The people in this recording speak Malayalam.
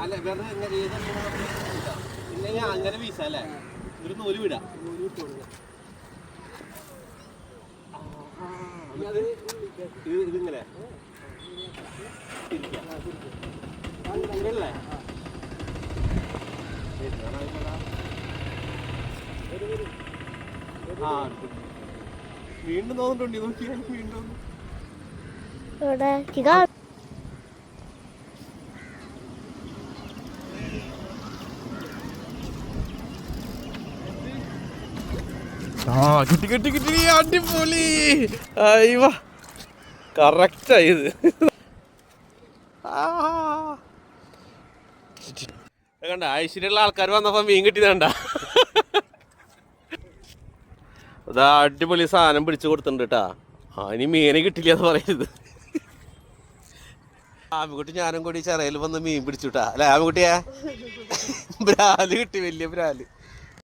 അല്ല വേറെ പിന്നെ അങ്ങനെ വീശ അല്ലേ ഒരു നൂല് വിടാം ഇതിങ്ങനെ അങ്ങനല്ലേ ആ വീണ്ടും തോന്നിട്ടുണ്ട് നോക്കിയാൽ വീണ്ടും കിട്ടി കിട്ടി കിട്ടി അടിപൊളി അയ്യോ കറക്റ്റായത് കണ്ട ഐശ്വര്യമുള്ള ആൾക്കാർ വന്നപ്പോ മീൻ കിട്ടിയതണ്ട അതാ അടിപൊളി സാധനം പിടിച്ചു കൊടുത്തിട്ടുണ്ട് കേട്ടാ ഇനി മീനെ കിട്ടില്ല എന്ന് പറയരുത് ആമിക്കുട്ടി ഞാനും കൂടി ചെറയിൽ വന്ന് മീൻ പിടിച്ചുട്ടാ അല്ലെ ആമിക്കുട്ടിയെ ബ്രാല് കിട്ടി വലിയ ബ്രാല്